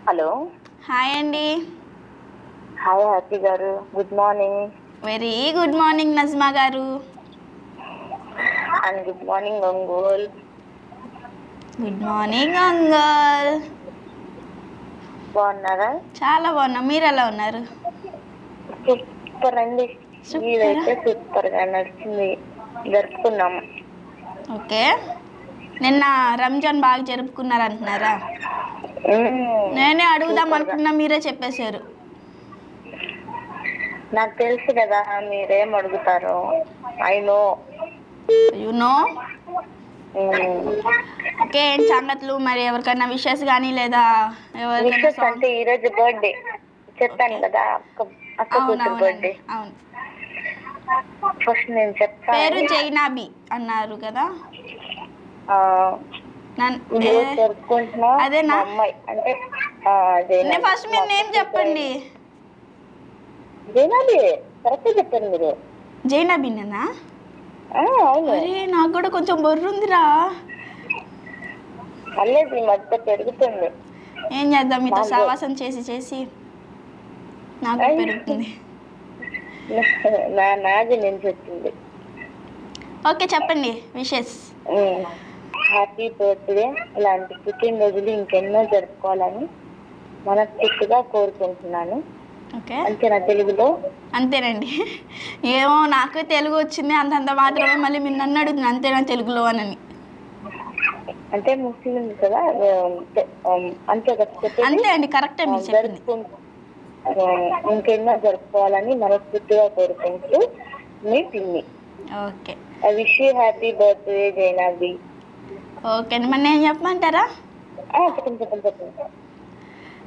Hello. Hi అండి. Hi Happy గారు, good morning. Very good morning Najma గారు. And good morning Ongole. Good morning అంగల్. బాగున్నారా? చాలా బాగున్నా, మీరు ఎలా ఉన్నారు? సూపర్ అండి. ఇదైతే సూపర్ గా నడిచింది, జరుపుకున్నాము. ఓకే, నిన్న రంజాన్ బాగా జరుపుకున్నారు అంటున్నారా? నేనే అడుగుదాం అనుకున్నా, మీరే చెప్పేశారు. నాకు తెలుసు కదా మీరేం అడుగుతారు. I know. You know. Okay, ఏం సంగతులు? మరి ఎవరికైనా విషెస్ కానీ లేదా విషెస్ అంటే ఈరోజు బర్త్డే చెప్పాను కదా, అక్క కూతురు బర్త్డే. అవును, ఫస్ట్ నేను చెప్తాను. పేరు జైనాబి అన్నారు కదా? అదేనా? అమ్మాయి అంటే ఫస్ట్ మీరు నేమ్ చెప్పండి. జైనాబి కరెక్ట్ చెప్పండి మీరు. జైనాబినేనా? అవును. అరే నాకు కూడా కొంచెం బొర్రుందిరా. అల్లేదు, ఈ మధ్య పెరుగుతుంది. ఏం చేద్దాం, మీతో సావాసం చేసి చేసి నాకు పెరుగుతుంది. నాది నేను చెప్పింది. ఓకే చెప్పండి విషెస్. Happy birthday. ఇలాంటి పుట్టినరోజులు ఇంకెన్నో జరుపుకోవాలని మనస్ఫూర్తిగా కోరుకుంటున్నాను. ఓకే, అంతేనా తెలుగులో? అంతేనండి. ఏమో నాకు తెలుగు వచ్చింది అంతంత మాత్రమే, మళ్ళీ మీరు నన్ను అడుగుతుంది అంతేనా తెలుగులో అని. అంటే ముస్లిం కదా, అంతే కదా. అంతే అండి, కరెక్టే మీరు చెప్పింది. ఇంకెన్నో జరుపుకోవాలని మనస్ఫూర్తిగా కోరుకుంటూ మీ పిన్ని. Okay, I wish you happy birthday Zainabi. Okay అండి, మరి నేను చెప్పమంటారా? చెప్పండి.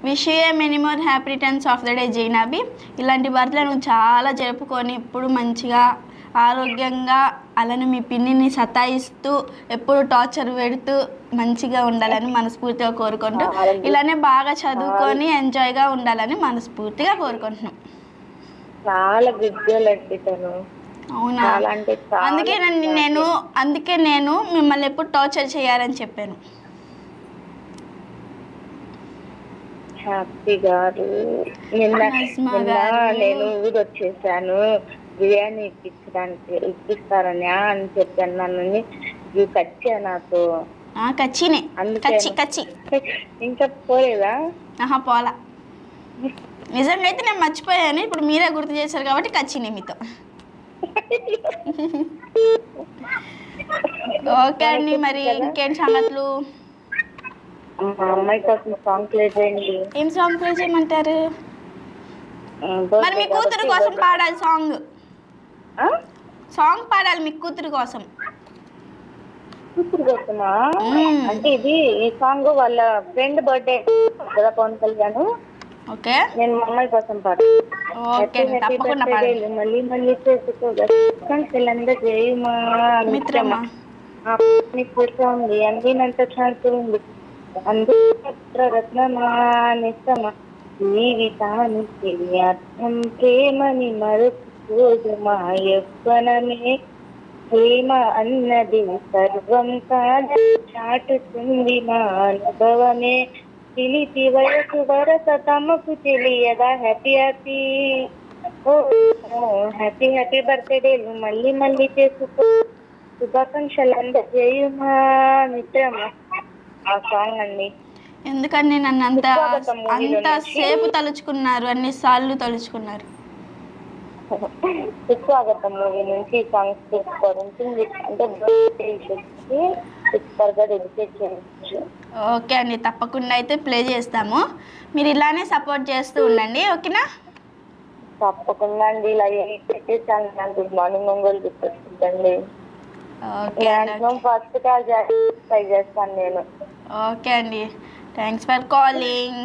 Wish you many more happy returns of the day Zainabi. ఇలాంటి బర్త్డే నువ్వు చాలా జరుపుకొని ఎప్పుడు మంచిగా ఆరోగ్యంగా, అలానే మీ పిన్నిని సతాయిస్తూ ఎప్పుడు టార్చర్ పెడుతూ మంచిగా ఉండాలని మనస్ఫూర్తిగా కోరుకుంటూ, ఇలానే బాగా చదువుకొని ఎంజాయ్గా ఉండాలని మనస్ఫూర్తిగా కోరుకుంటున్నాం. చాలా విద్యలండి తను. అవునా? అందుకే నేను మిమ్మల్ని ఎప్పుడు టార్చర్ చేయాలని చెప్పాను. హ్యాపీ గారు, నిన్న నేను ఊరు వచ్చేసాను, బిర్యానీ ఇప్పిస్తారని అని చెప్పాను. నన్ను కచ్చా నాతో. కచ్చి ఇంకా పోలేదా? పోలా. నిజంగా అయితే నేను మర్చిపోయాను, ఇప్పుడు మీరే గుర్తు చేశారు కాబట్టి కచ్చినే మీతో. ఓకే అండి, మరి ఇంకేం సంగతులు? అమ్మాయి కోసం సాంగ్ ప్లే చేయండి. ఏం సాంగ్ ప్లే చేయమంటారు? మరి మీ కూతురు కోసం పాడాలి సాంగ్ పాడాలి మీ కూతురు కోసం. కూతురు కోసమా? అంటే ఈ సాంగ్ వాళ్ళ ఫ్రెండ్ బర్త్డే కదా, పవన్ కళ్యాణ్. ఓకే, నేను మా అమ్మాయి కోసం పాడు. మళ్ళీ మళ్ళీ చేసుకోగా మిత్రమా కూర్చోండి అందినంత చాటుంది రత్నమా నిస్తమా జీవితానికి తెలియర్థం ప్రేమని మరొకరోజు మా యవ్వనమే ప్రేమ అన్నది సర్వం కాదు చాటుతుంది మా అనుభవమే పిలిపి వయసు వరస తమకు తెలియదా. హ్యాపీ హ్యాపీ హ్యాపీ హ్యాపీ బర్త్డేలు మళ్ళీ మళ్ళీ చేసుకో శుభాకాంక్షలు అందజేయుమా మిత్రమా. ఆ సాంగ్ అండి. ఎందుకండి నన్ను అంత సేపు తలుచుకున్నారు, అన్నిసార్లు తలుచుకున్నారు? సుస్వాగతం మూవీ నుంచి సాంగ్స్ తీసుకోవాలంటే అంటే సూపర్ గా డెడికేట్ చేయొచ్చు. ఓకే అండి, తప్పకుండా అయితే ప్లే చేస్తాము. మీరు ఇలానే సపోర్ట్ చేస్తూ ఉండండి, ఓకేనా? తప్పకుండా అండి, ఇలా పెట్టేసాను. గుడ్ మార్నింగ్ ఒంగోలు గుర్తొచ్చిందండి. ఫస్ట్ కాల్ ట్రై చేస్తాను నేను. ఓకే అండి, thanks for calling.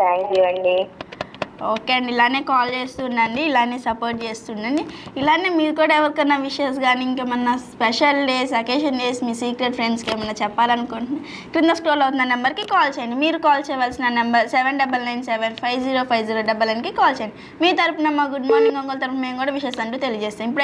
Thank you అండి. ఓకే అండి, ఇలానే కాల్ చేస్తుండండి, ఇలానే సపోర్ట్ చేస్తుండండి. ఇలానే మీరు కూడా ఎవరికైనా విషెస్ కానీ ఇంకేమన్నా స్పెషల్ డేస్, అకేషన్ డేస్ మీ సీక్రెట్ ఫ్రెండ్స్కి ఏమైనా చెప్పాలనుకుంటున్నా క్రింద స్క్రోల్ అవుతున్న నెంబర్కి కాల్ చేయండి. మీరు కాల్ చేయవలసిన నెంబర్ 7997505099కి కాల్ చేయండి. మీ తరపున మా గుడ్ మార్నింగ్ ఒంగోలు తరపున మేము కూడా విషెస్ అంటూ తెలియజేస్తాం. ఇప్పుడు